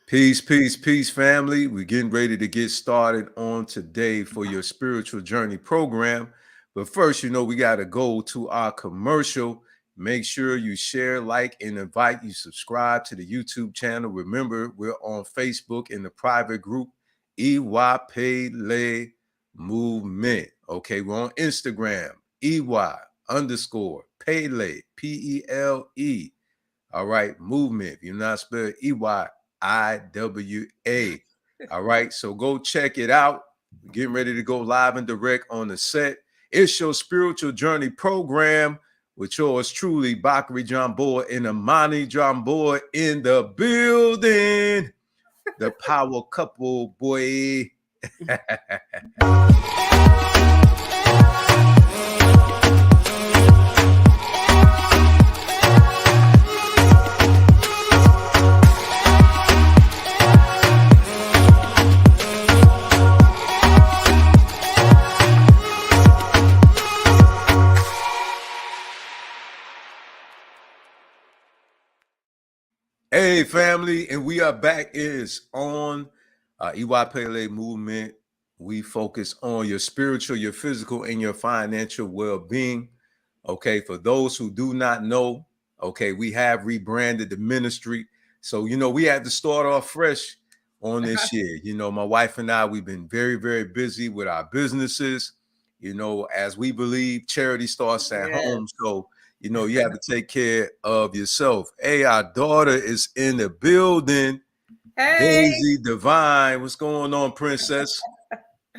Peace, peace, peace, family. We're getting ready to get started on today for your spiritual journey program. But first, we got to go to our commercial. Make sure you share, like, and invite you subscribe to the YouTube channel. Remember, we're on Facebook in the private group, EY Pele Movement. Okay, we're on Instagram, EY underscore Pele, Pele. All right, movement. If you're not spelled EYIWA. All right, so go check it out. We're getting ready to go live and direct on the set. It's your spiritual journey program with yours truly, Bakari John Boy and Amani John Boy in the building. The power couple, boy. Hey, family, and we are back. Is on EY Pele Movement. We focus on your spiritual, your physical, and your financial well-being. Okay, for those who do not know, okay, we have rebranded the ministry. So, we had to start off fresh on this year. My wife and I, we've been very, very busy with our businesses. As we believe, charity starts at home. So, you have to take care of yourself. Hey, our daughter is in the building. Hey. Daisy Divine. What's going on, princess?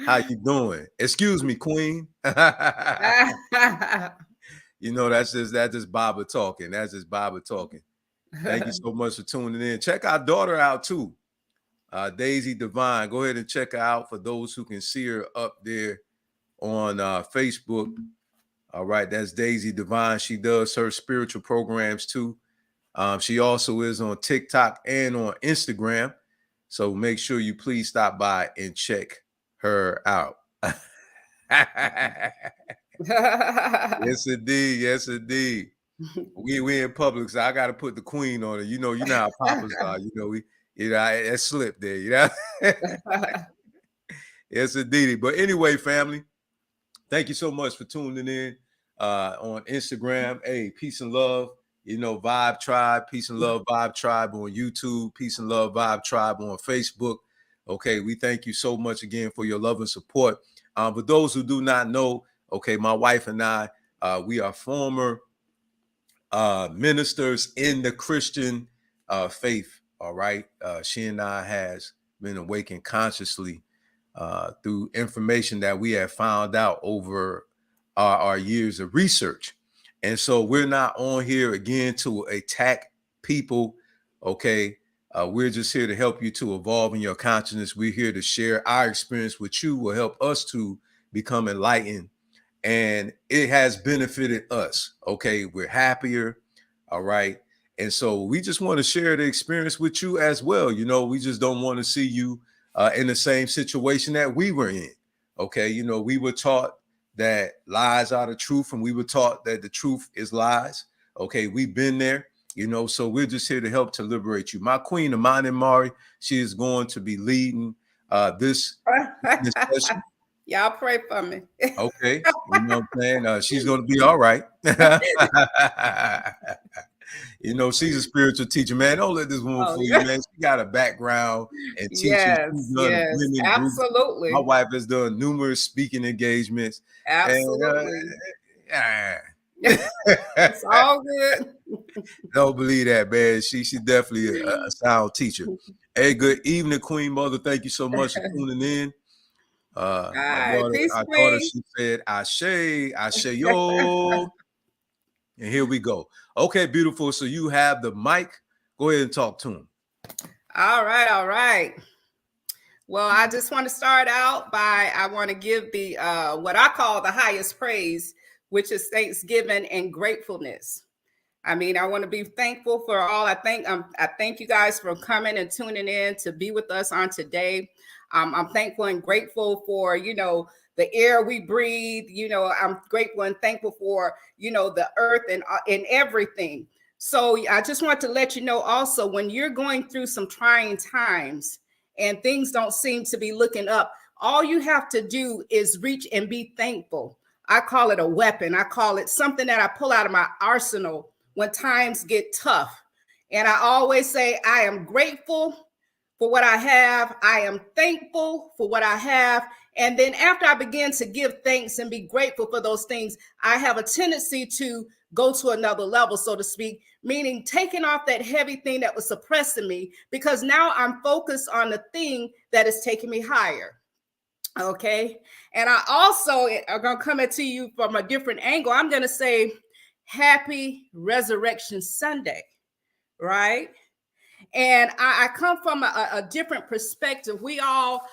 How you doing? Excuse me, queen. That's just Baba talking. That's just Baba talking. Thank you so much for tuning in. Check our daughter out too. Daisy Divine. Go ahead and check her out for those who can see her up there on Facebook. All right, that's Daisy Divine. She does her spiritual programs too. She also is on TikTok and on Instagram. So make sure you please stop by and check her out. Yes, indeed. Yes, indeed. We in public, so I got to put the queen on it. You know how papas are. That slip there. Yes, indeed. But anyway, family, thank you so much for tuning in on Instagram. Hey, peace and love. Vibe Tribe, Peace and Love Vibe Tribe on YouTube, Peace and Love Vibe Tribe on Facebook. Okay, we thank you so much again for your love and support. For those who do not know, okay, my wife and I, we are former ministers in the Christian faith. All right, she and I has been awakened consciously through information that we have found out over our years of research. And so we're not on here again to attack people. Okay. We're just here to help you to evolve in your consciousness. We're here to share our experience with you, will help us to become enlightened. And it has benefited us. Okay. We're happier. All right. And so we just want to share the experience with you as well. We just don't want to see you in the same situation that we were in. Okay. We were taught that lies are the truth, and we were taught that the truth is lies. Okay, we've been there, so we're just here to help to liberate you. My queen, Amani Mari, she is going to be leading this session. Y'all pray for me. Okay, you know what I'm saying? She's going to be all right. She's a spiritual teacher, man. Don't let this woman fool you, man. She got a background in teaching. Yes, absolutely. My wife has done numerous speaking engagements. Absolutely. It's all good. Don't believe that, man. She's definitely a sound teacher. Hey, good evening, Queen Mother. Thank you so much for tuning in. Our daughter, she said, Ashe, yo. And here we go. Okay, beautiful. So you have the mic. Go ahead and talk to him. All right. Well, I just want to start out by, I want to give the what I call the highest praise, which is thanksgiving and gratefulness. I mean, I want to be thankful for all. I thank you guys for coming and tuning in to be with us on today. I'm thankful and grateful for, the air we breathe. I'm grateful and thankful for, the earth and everything. So I just want to let you know also, when you're going through some trying times and things don't seem to be looking up, all you have to do is reach and be thankful. I call it a weapon. I call it something that I pull out of my arsenal when times get tough. And I always say, I am grateful for what I have. I am thankful for what I have. And then after I begin to give thanks and be grateful for those things, I have a tendency to go to another level, so to speak, meaning taking off that heavy thing that was suppressing me, because now I'm focused on the thing that is taking me higher. Okay. And I also are going to come at to you from a different angle. I'm going to say happy Resurrection Sunday, right? And I come from a different perspective. We all,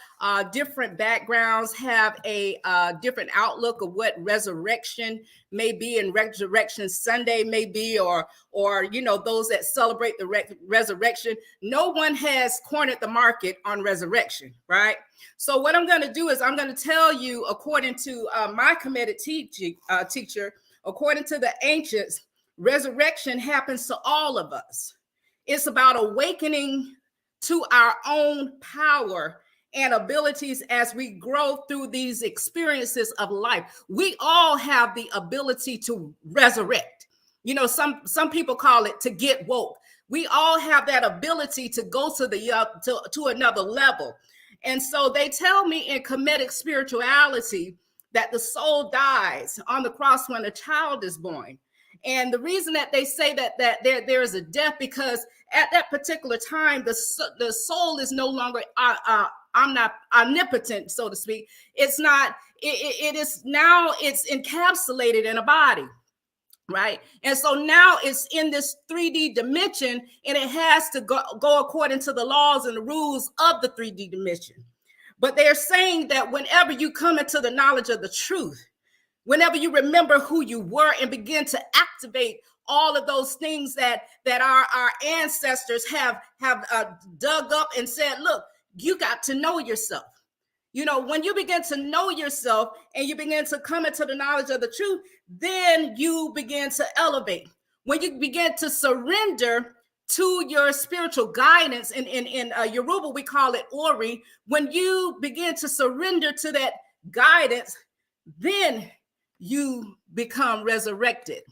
different backgrounds, have a different outlook of what resurrection may be, and Resurrection Sunday may be, or those that celebrate the resurrection. No one has cornered the market on resurrection, right? So what I'm going to do is I'm going to tell you, according to my committed teacher, according to the ancients, resurrection happens to all of us. It's about awakening to our own power and abilities as we grow through these experiences of life. We all have the ability to resurrect. Some people call it to get woke. We all have that ability to go to to another level. And so they tell me in Kemetic spirituality that the soul dies on the cross when a child is born. And the reason that they say that there is a death, because at that particular time, the soul is no longer omnipotent, so to speak. It's not. It is now. It's encapsulated in a body, right? And so now it's in this 3D dimension, and it has to go according to the laws and the rules of the 3D dimension. But they're saying that whenever you come into the knowledge of the truth, whenever you remember who you were and begin to activate all of those things that our ancestors have dug up and said, look, you got to know yourself. When you begin to know yourself and you begin to come into the knowledge of the truth, then you begin to elevate. When you begin to surrender to your spiritual guidance, in Yoruba, we call it Ori. When you begin to surrender to that guidance, then you become resurrected.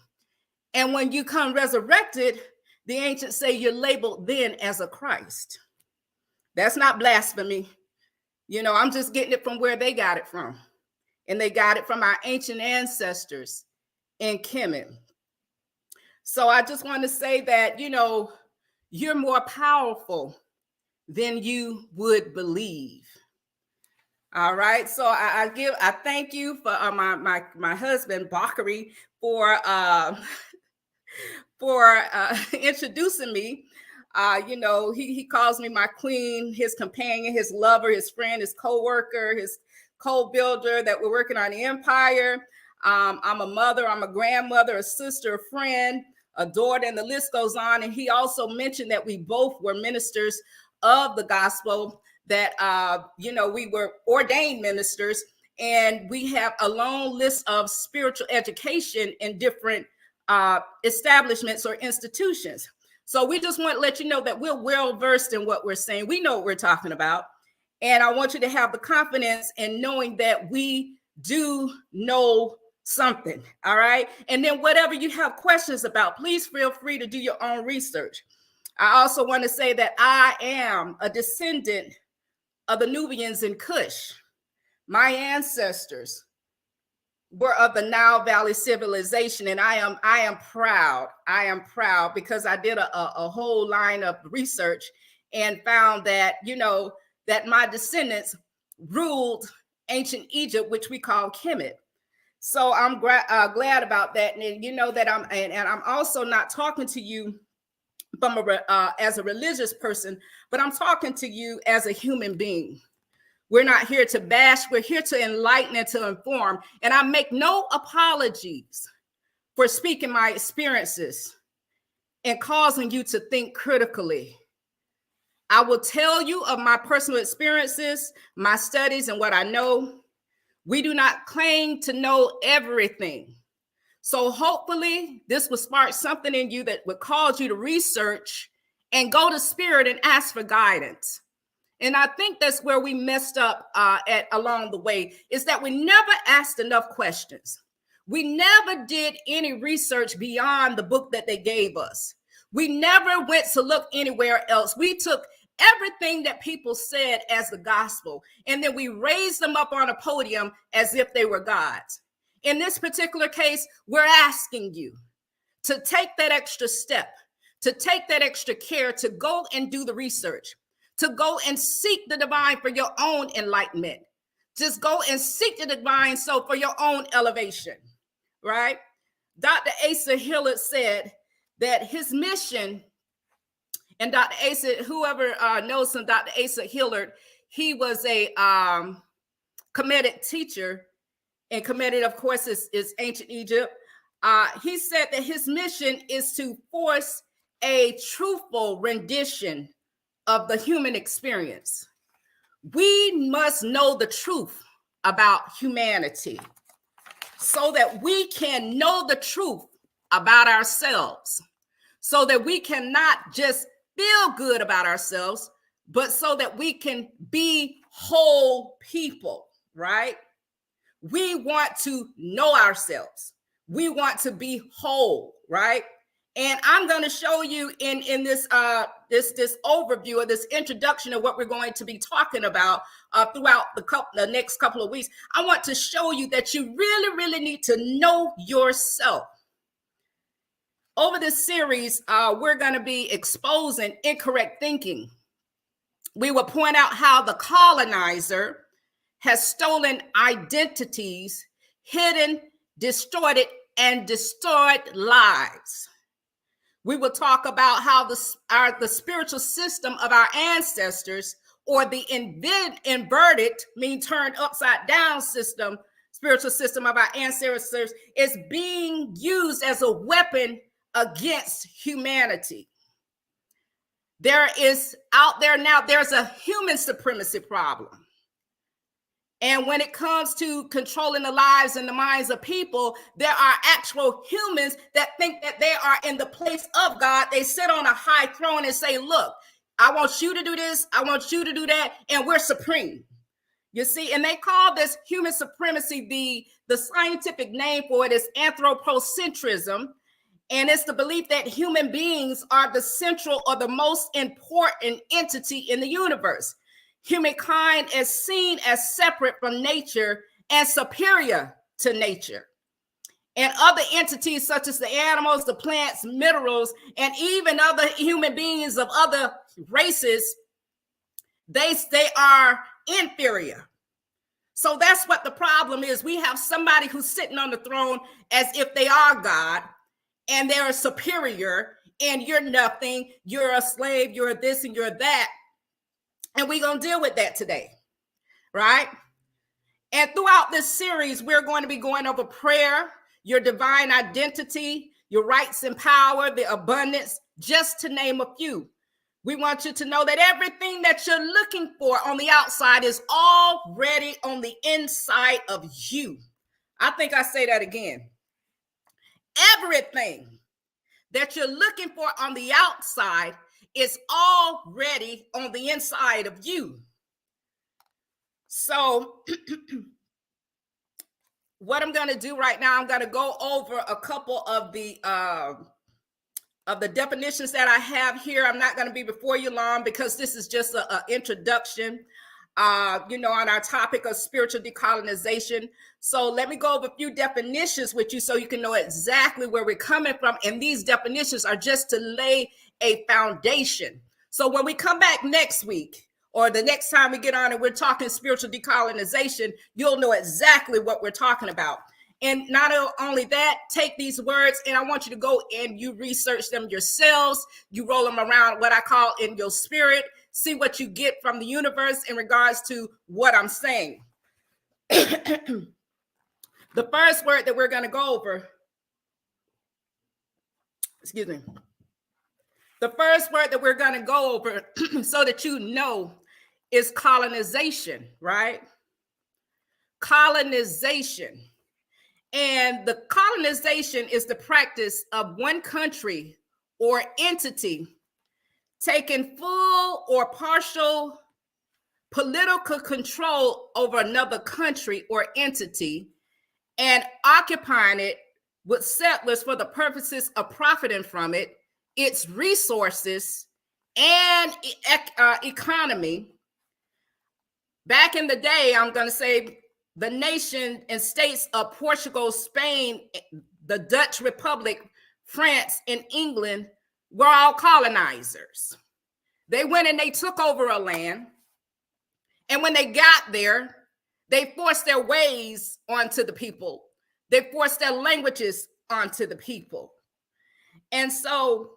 And when you come resurrected, the ancients say you're labeled then as a Christ. That's not blasphemy. I'm just getting it from where they got it from. And they got it from our ancient ancestors in Kemet. So I just want to say that, you're more powerful than you would believe. All right. So I thank you for my husband, Bakari, for introducing me. He calls me my queen, his companion, his lover, his friend, his co-worker, his co-builder, that we're working on the empire. I'm a mother, I'm a grandmother, a sister, a friend, a daughter, and the list goes on. And he also mentioned that we both were ministers of the gospel, that we were ordained ministers, and we have a long list of spiritual education in different establishments or institutions. So we just want to let you know that we're well versed in what we're saying. We know what we're talking about. And I want you to have the confidence in knowing that we do know something. All right. And then whatever you have questions about, please feel free to do your own research. I also want to say that I am a descendant of the Nubians in Kush. My ancestors were of the Nile Valley civilization, and I am proud. I am proud because I did a whole line of research and found that that my descendants ruled ancient Egypt, which we call Kemet. So I'm glad about that, and that I'm also not talking to you from as a religious person, but I'm talking to you as a human being. We're not here to bash. We're here to enlighten and to inform. And I make no apologies for speaking my experiences and causing you to think critically. I will tell you of my personal experiences, my studies, and what I know. We do not claim to know everything. So hopefully this will spark something in you that would cause you to research and go to spirit and ask for guidance. And I think that's where we messed up at along the way, is that we never asked enough questions. We never did any research beyond the book that they gave us. We never went to look anywhere else. We took everything that people said as the gospel, and then we raised them up on a podium as if they were gods. In this particular case, we're asking you to take that extra step, to take that extra care, to go and do the research, to go and seek the divine for your own enlightenment. Just go and seek the divine so for your own elevation, right? Dr. Asa Hillard said that his mission, and Dr. Asa, whoever knows him, Dr. Asa Hillard, he was a Kemetic teacher, and Kemetic, of course, is ancient Egypt. He said that his mission is to force a truthful rendition of the human experience. We must know the truth about humanity so that we can know the truth about ourselves, so that we can not just feel good about ourselves, but so that we can be whole people, right? We want to know ourselves. We want to be whole, right? And I'm going to show you in this this overview or this introduction of what we're going to be talking about throughout the next couple of weeks. I want to show you that you really, really need to know yourself. Over this series, we're going to be exposing incorrect thinking. We will point out how the colonizer has stolen identities, hidden, distorted, and destroyed lives. We will talk about how the spiritual system of our ancestors, or the inverted, turned upside down spiritual system of our ancestors, is being used as a weapon against humanity. There is out there now, there's a human supremacy problem. And when it comes to controlling the lives and the minds of people, there are actual humans that think that they are in the place of God. They sit on a high throne and say, look, I want you to do this, I want you to do that, and we're supreme. You see, and they call this human supremacy, the scientific name for it is anthropocentrism. And it's the belief that human beings are the central or the most important entity in the universe. Humankind is seen as separate from nature and superior to nature. And other entities such as the animals, the plants, minerals, and even other human beings of other races, they are inferior. So that's what the problem is. We have somebody who's sitting on the throne as if they are God, and they're superior, and you're nothing. You're a slave, you're this, and you're that. And we're going to deal with that today, right? And throughout this series, we're going to be going over prayer, your divine identity, your rights and power, the abundance, just to name a few. We want you to know that everything that you're looking for on the outside is already on the inside of you. I think I say that again. Everything that you're looking for on the outside is already on the inside of you. So what I'm going to do right now, I'm going to go over a couple of the definitions that I have here. I'm not going to be before you long because this is just an introduction, on our topic of spiritual decolonization. So let me go over a few definitions with you so you can know exactly where we're coming from. And these definitions are just to lay a foundation. So when we come back next week, or the next time we get on and we're talking spiritual decolonization, you'll know exactly what we're talking about. And not only that, take these words and I want you to go and you research them yourselves. You roll them around, what I call in your spirit, see what you get from the universe in regards to what I'm saying. The first word that we're going to go over, the first word that we're going to go over so that you know is colonization, right? Colonization. And the colonization is the practice of one country or entity taking full or partial political control over another country or entity and occupying it with settlers for the purposes of profiting from it, its resources, and economy. Back in the day, I'm going to say the nation and states of Portugal, Spain, the Dutch Republic, France, and England were all colonizers. They went and they took over a land. And when they got there, they forced their ways onto the people. They forced their languages onto the people. And so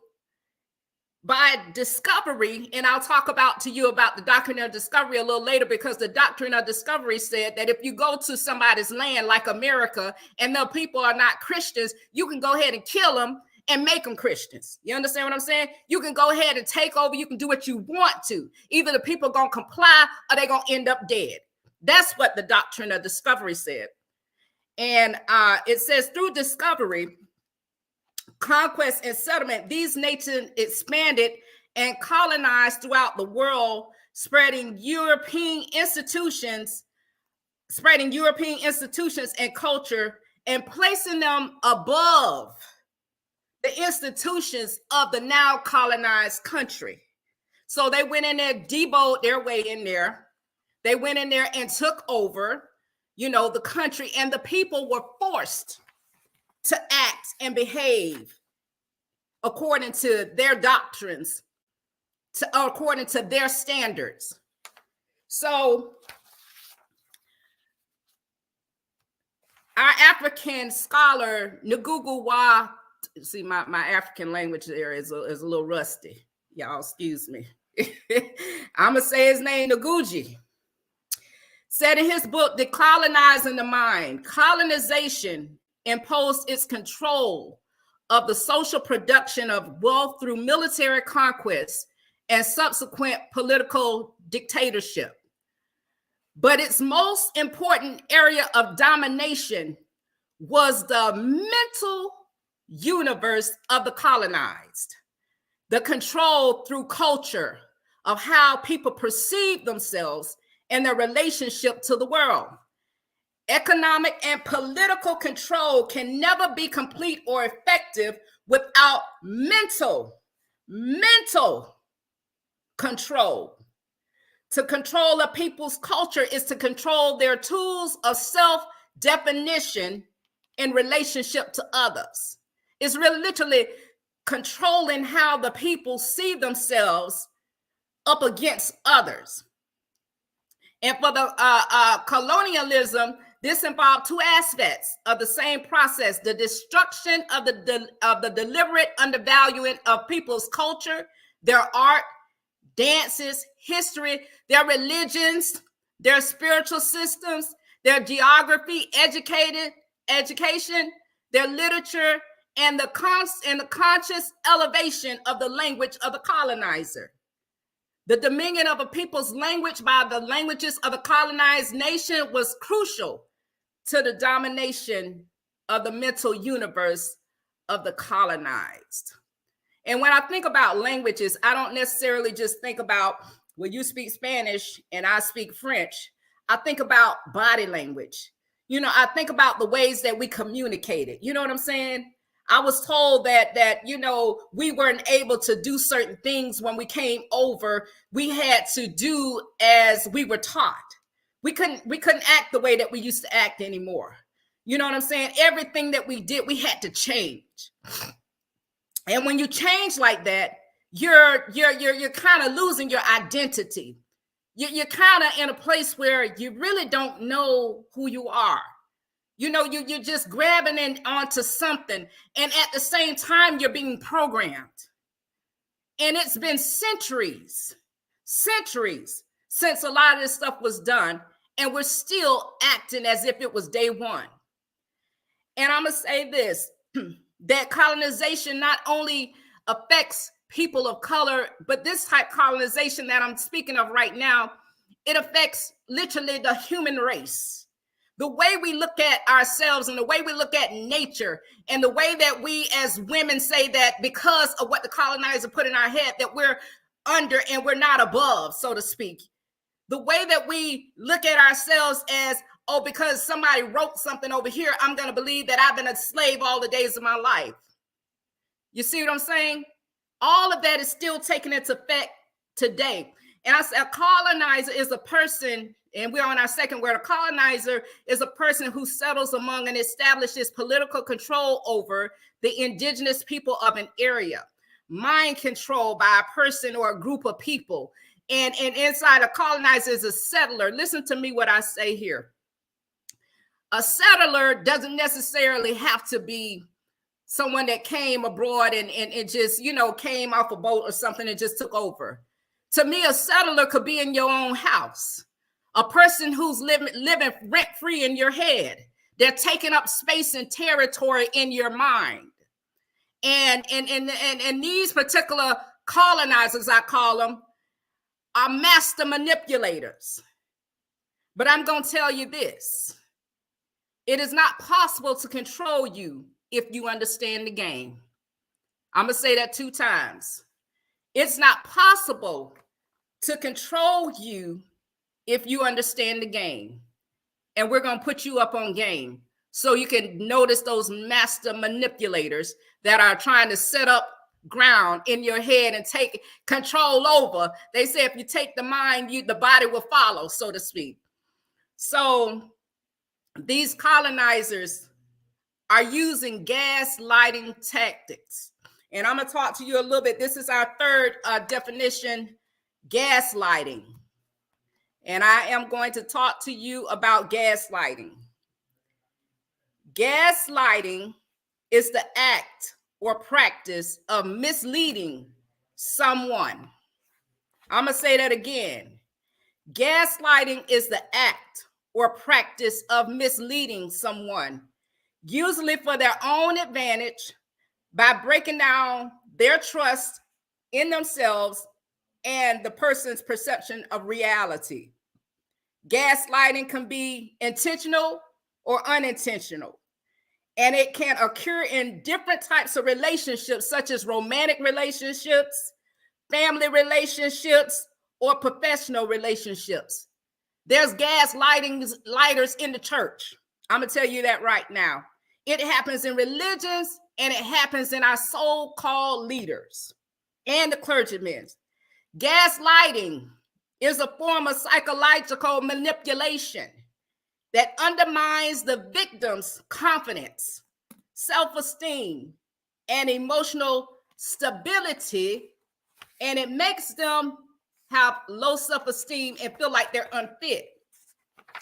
by discovery, and I'll talk to you about the doctrine of discovery a little later, because the doctrine of discovery said that if you go to somebody's land like America and the people are not Christians, you can go ahead and kill them and make them Christians. You understand what I'm saying? You can go ahead and take over. You can do what you want to. Either the people are going to comply or they're going to end up dead. That's what the doctrine of discovery said. And it says through discovery, conquest, and settlement, these nations expanded and colonized throughout the world, spreading European institutions and culture, and placing them above the institutions of the now colonized country. So they went in there, deboned their way in there. They went in there and took over, the country, and the people were forced to act and behave according to their doctrines, according to their standards. So our African scholar, Ngugu Wa, see, my African language there is a little rusty. Y'all excuse me. I'm going to say his name, Ngugi, said in his book, Decolonizing the Mind, colonization imposed its control of the social production of wealth through military conquest and subsequent political dictatorship. But its most important area of domination was the mental universe of the colonized, the control through culture of how people perceive themselves and their relationship to the world. Economic and political control can never be complete or effective without mental control. To control a people's culture is to control their tools of self-definition in relationship to others. It's really literally controlling how the people see themselves up against others. And for the colonialism, this involved two aspects of the same process: the destruction of the deliberate undervaluing of people's culture, their art, dances, history, their religions, their spiritual systems, their geography, education, their literature, and the conscious elevation of the language of the colonizer. The dominion of a people's language by the languages of a colonized nation was crucial to the domination of the mental universe of the colonized. And when I think about languages, I don't necessarily just think about, well, you speak Spanish and I speak French. I think about body language. I think about the ways that we communicated. You know what I'm saying? I was told that we weren't able to do certain things when we came over. We had to do as we were taught. We couldn't act the way that we used to act anymore. You know what I'm saying? Everything that we did, we had to change. And when you change like that, you're kind of losing your identity. You're kind of in a place where you really don't know who you are. You're just grabbing onto something, and at the same time, you're being programmed. And it's been centuries since a lot of this stuff was done, and we're still acting as if it was day one. And I'm going to say this, that colonization not only affects people of color, but this type of colonization that I'm speaking of right now, it affects literally the human race. The way we look at ourselves and the way we look at nature and the way that we as women say that because of what the colonizer put in our head, that we're under and we're not above, so to speak. The way that we look at ourselves as, oh, because somebody wrote something over here, I'm going to believe that I've been a slave all the days of my life. You see what I'm saying? All of that is still taking into effect today. And I said, a colonizer is a person, and we're on our second word. A colonizer is a person who settles among and establishes political control over the indigenous people of an area. Mind control by a person or a group of people. And inside a colonizer is a settler. Listen to me what I say here. A settler doesn't necessarily have to be someone that came abroad and just, came off a boat or something and just took over. To me, a settler could be in your own house. A person who's living rent-free in your head. They're taking up space and territory in your mind. And these particular colonizers, I call them, are master manipulators. But I'm going to tell you this. It is not possible to control you if you understand the game. I'm going to say that 2 times. It's not possible to control you if you understand the game. And we're going to put you up on game so you can notice those master manipulators that are trying to set up ground in your head and take control over. They say if you take the mind, the body will follow, so to speak. So these colonizers are using gaslighting tactics. And I'm going to talk to you a little bit. This is our third definition, gaslighting. And I am going to talk to you about gaslighting. Gaslighting is the act or practice of misleading someone. I'm going to say that again. Gaslighting is the act or practice of misleading someone, usually for their own advantage, by breaking down their trust in themselves and the person's perception of reality. Gaslighting can be intentional or unintentional, and it can occur in different types of relationships, such as romantic relationships, family relationships, or professional relationships. There's lighters in the church. I'm going to tell you that right now. It happens in religions, and it happens in our so-called leaders and the clergymen. Gaslighting is a form of psychological manipulation that undermines the victim's confidence, self-esteem, and emotional stability, and it makes them have low self-esteem and feel like they're unfit.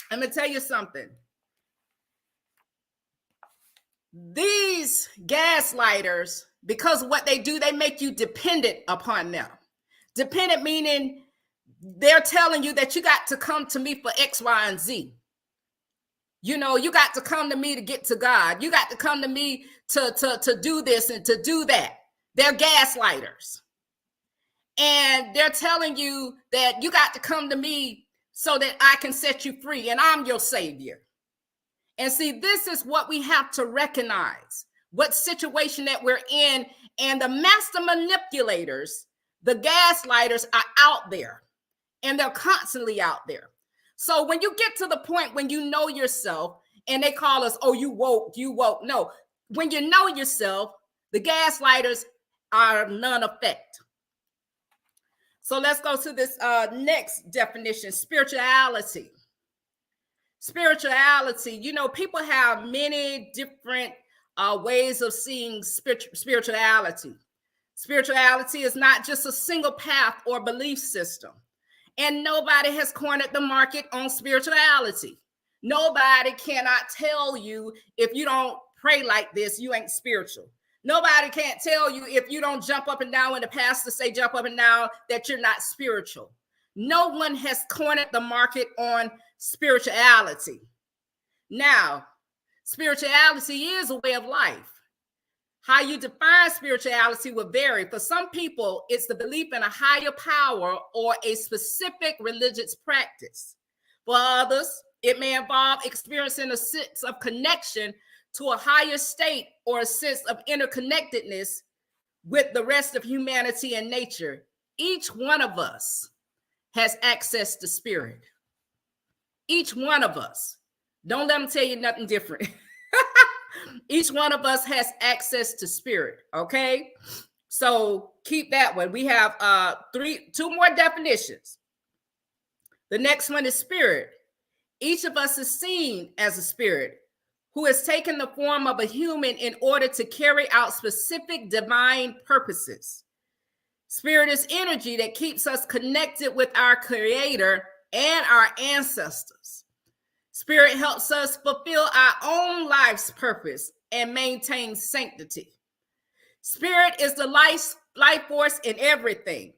I'm going to tell you something. These gaslighters, because of what they do, they make you dependent upon them. Dependent meaning they're telling you that you got to come to me for X, Y, and Z. You got to come to me to get to God. You got to come to me to do this and to do that. They're gaslighters. And they're telling you that you got to come to me so that I can set you free and I'm your savior. And see, this is what we have to recognize, what situation that we're in. And the master manipulators, the gaslighters, are out there, and they're constantly out there. So when you get to the point when you know yourself, and they call us, oh, you woke. No, when you know yourself, the gaslighters are none effect. So let's go to this next definition, spirituality. Spirituality, people have many different ways of seeing spirituality. Spirituality is not just a single path or belief system. And nobody has cornered the market on spirituality. Nobody cannot tell you if you don't pray like this, you ain't spiritual. Nobody can't tell you if you don't jump up and down when the pastor say jump up and down that you're not spiritual. No one has cornered the market on spirituality. Now, spirituality is a way of life. How you define spirituality will vary. For some people, it's the belief in a higher power or a specific religious practice. For others, It may involve experiencing a sense of connection to a higher state or a sense of interconnectedness with the rest of humanity and nature. Each one of us has access to spirit. Each one of us. Don't let them tell you nothing different. Each one of us has access to spirit, okay? So keep that one. We have two more definitions. The next one is spirit. Each of us is seen as a spirit who has taken the form of a human in order to carry out specific divine purposes. Spirit is energy that keeps us connected with our Creator and our ancestors. Spirit helps us fulfill our own life's purpose and maintain sanctity. Spirit is the life force in everything.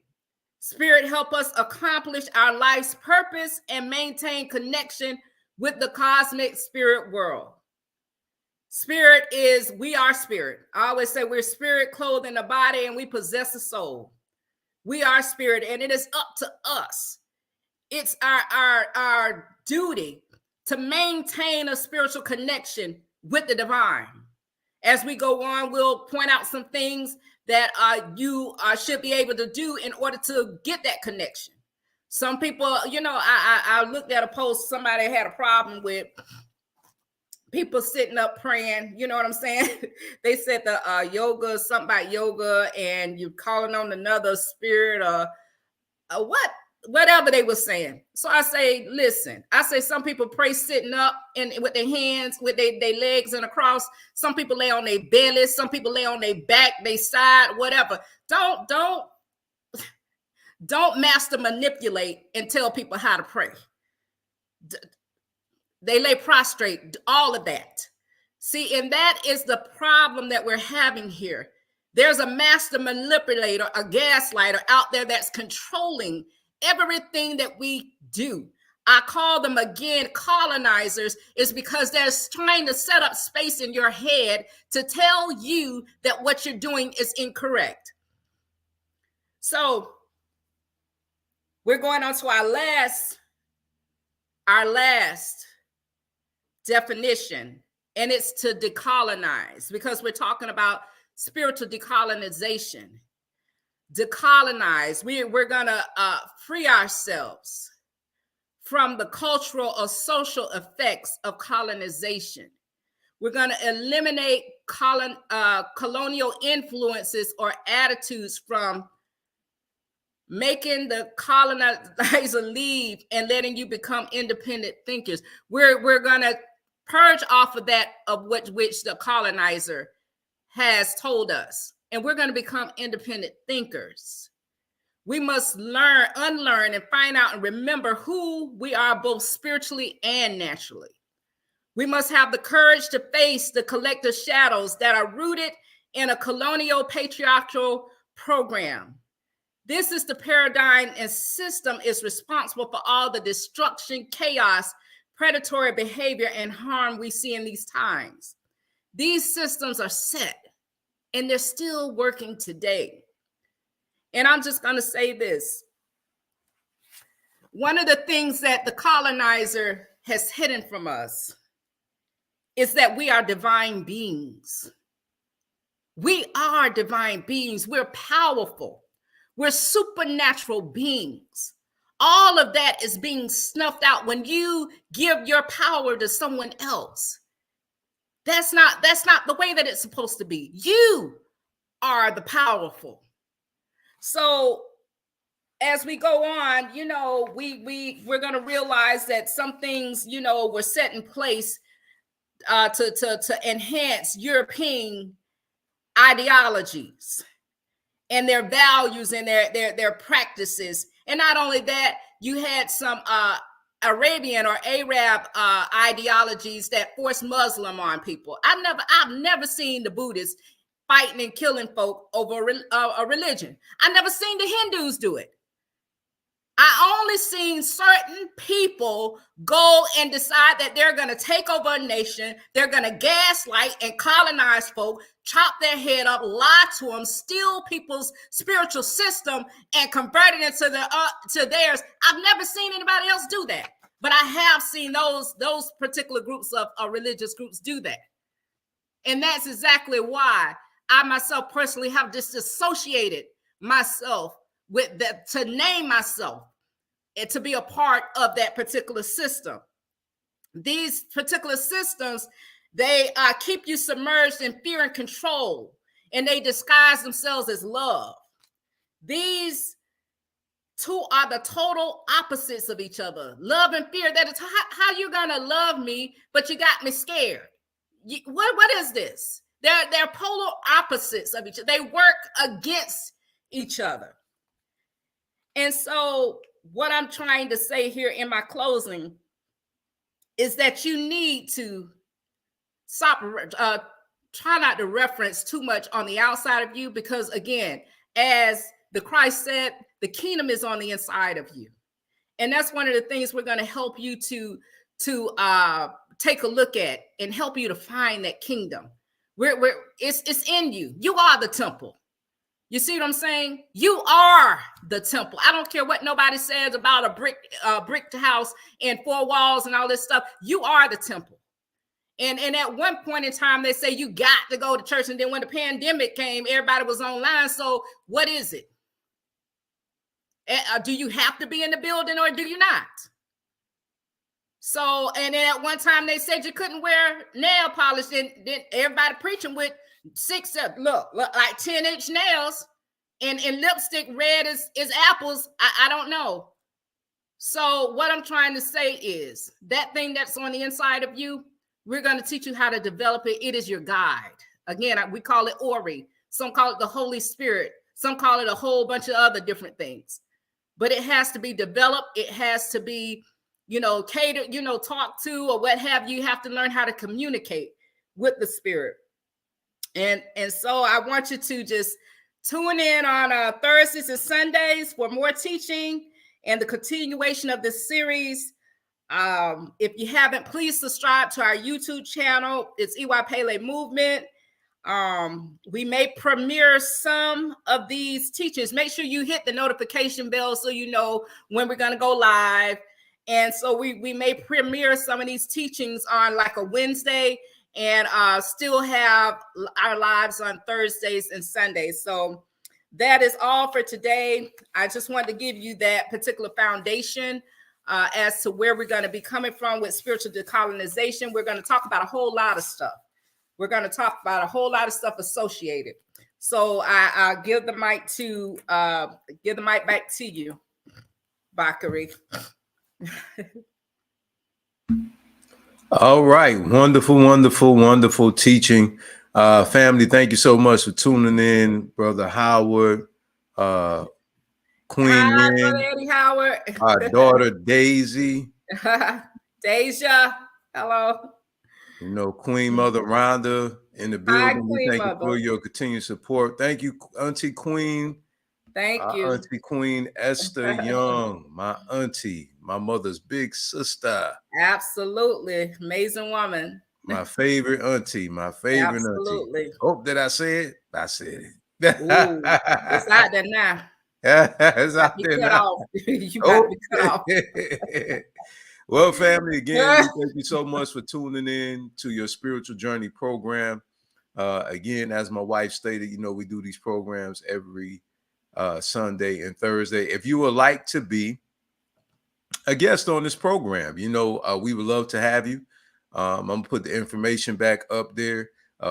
Spirit helps us accomplish our life's purpose and maintain connection with the cosmic spirit world. Spirit is, we are spirit. I always say we're spirit clothed in the body and we possess a soul. We are spirit, and it is up to us. It's our duty to maintain a spiritual connection with the divine. As we go on, we'll point out some things that you should be able to do in order to get that connection. Some people, you know, I looked at a post, somebody had a problem with people sitting up praying, you know what I'm saying? They said the yoga, something about yoga, and you calling on another spirit or whatever they were saying. So I say, listen, I say some people pray sitting up and with their hands, with their legs in a cross. Some people lay on their belly. Some people lay on their back, their side, whatever. Don't master manipulate and tell people how to pray. They lay prostrate, all of that. See, and that is the problem that we're having here. There's a master manipulator, a gaslighter out there that's controlling everything that we do. I call them, again, colonizers, is because they're trying to set up space in your head to tell you that what you're doing is incorrect. So we're going on to our last definition, and it's to decolonize, because we're talking about spiritual decolonization. Decolonize, we're gonna free ourselves from the cultural or social effects of colonization. We're going to eliminate colonial influences or attitudes from making the colonizer leave and letting you become independent thinkers. We're going to purge off of that of which the colonizer has told us, and we're going to become independent thinkers. We must learn, unlearn, and find out and remember who we are both spiritually and naturally. We must have the courage to face the collective shadows that are rooted in a colonial patriarchal program. This is the paradigm and system is responsible for all the destruction, chaos, predatory behavior, and harm we see in these times. These systems are set, and they're still working today. And I'm just going to say this. One of the things that the colonizer has hidden from us is that we are divine beings. We are divine beings. We're powerful. We're supernatural beings. All of that is being snuffed out when you give your power to someone else. That's not the way that it's supposed to be. You are the powerful. So as we go on, you know, we're going to realize that some things, you know, were set in place to enhance European ideologies and their values and their practices. And not only that, you had some Arabian or Arab ideologies that forced Muslim on people. I've never seen the Buddhists fighting and killing folk over a religion. I've never seen the Hindus do it. I only seen certain people go and decide that they're going to take over a nation. They're going to gaslight and colonize folk, chop their head up, lie to them, steal people's spiritual system, and convert it into to theirs. I've never seen anybody else do that. But I have seen those particular groups of religious groups do that. And that's exactly why I myself personally have disassociated myself with that, to name myself and to be a part of that particular system. These particular systems, they keep you submerged in fear and control, and they disguise themselves as love. These two are the total opposites of each other. Love and fear. That is how you gonna love me, but you got me scared. What is this? They're polar opposites of each other. They work against each other. And so what I'm trying to say here in my closing is that you need to stop, try not to reference too much on the outside of you, because again, as the Christ said, the kingdom is on the inside of you. And that's one of the things we're going to help you to take a look at and help you to find that kingdom. It's in you. You are the temple. You see what I'm saying? You are the temple. I don't care what nobody says about a brick house and 4 walls and all this stuff. You are the temple. And at one point in time, they say you got to go to church. And then when the pandemic came, everybody was online. So what is it? Do you have to be in the building or do you not? So, and then at one time they said you couldn't wear nail polish. Then everybody preaching with 6, look like 10-inch nails and lipstick red as apples. I don't know. So what I'm trying to say is that thing that's on the inside of you, we're going to teach you how to develop it. It is your guide. Again, we call it Ori. Some call it the Holy Spirit. Some call it a whole bunch of other different things. But it has to be developed. It has to be, catered, talked to, or what have you. You have to learn how to communicate with the Spirit. And so I want you to just tune in on Thursdays and Sundays for more teaching and the continuation of this series. If you haven't, please subscribe to our YouTube channel. It's EY Pele Movement. We may premiere some of these teachings. Make sure you hit the notification bell so you know when we're going to go live. And so we may premiere some of these teachings on like a Wednesday and still have our lives on Thursdays and Sundays. So that is all for today. I just wanted to give you that particular foundation as to where we're going to be coming from with spiritual decolonization. We're going to talk about a whole lot of stuff. We're going to talk about a whole lot of stuff associated. So I'll give the mic back to you, Bakari. All right. Wonderful, wonderful, wonderful teaching. Family, thank you so much for tuning in, Brother Howard, Queen Hi, Lynn, Brother Eddie Howard. our daughter Daisy, Deja, hello. Queen Mother Rhonda in the building. Hi, We Queen thank you Mother. for your continued support. Thank you, Auntie Queen. Thank you. Auntie Queen Esther Young, my auntie, my mother's big sister. Absolutely. Amazing woman. My favorite auntie, my favorite Absolutely. auntie. Oh, did I say it? I said it. Ooh, it's out there now. It's out there now. You got to be cut off. Well, family, again, we thank you so much for tuning in to your spiritual journey program. Again, as my wife stated, we do these programs every Sunday and Thursday. If you would like to be a guest on this program, we would love to have you. I'm gonna put the information back up there.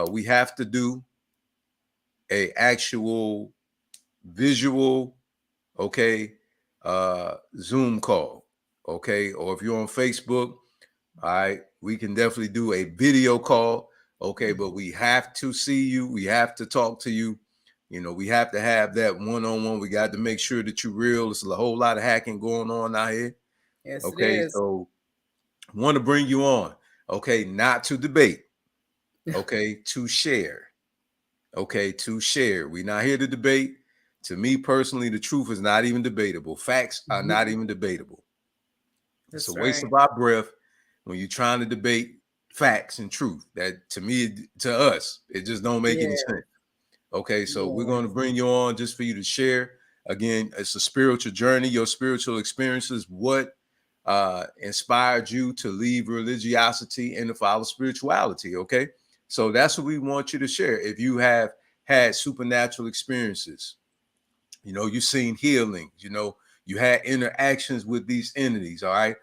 We have to do a actual visual, Zoom call. Okay, or if you're on Facebook, all right, we can definitely do a video call. Okay, but we have to see you. We have to talk to you. We have to have that one-on-one. We got to make sure that you're real. There's a whole lot of hacking going on out here. Yes, okay, it is. so want to bring you on. Okay, not to debate. Okay, to share. Okay, to share. We're not here to debate. To me personally, the truth is not even debatable. Facts are not even debatable. It's a waste of our breath when you're trying to debate facts and truth. That to me, to us, it just don't make any sense. Okay, so we're going to bring you on just for you to share. Again, it's a spiritual journey, your spiritual experiences. What inspired you to leave religiosity and to follow spirituality. Okay. So that's what we want you to share. If you have had supernatural experiences, you've seen healings, you had interactions with these entities. All right.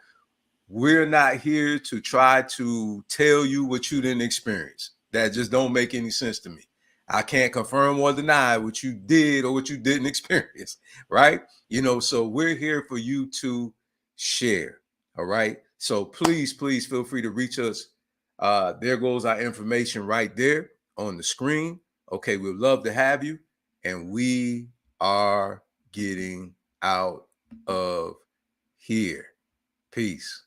We're not here to try to tell you what you didn't experience. That just don't make any sense to me. I can't confirm or deny what you did or what you didn't experience, right? So we're here for you to share, all right? So please feel free to reach us. There goes our information right there on the screen. Okay, we'd love to have you. And we are getting out of here. Peace.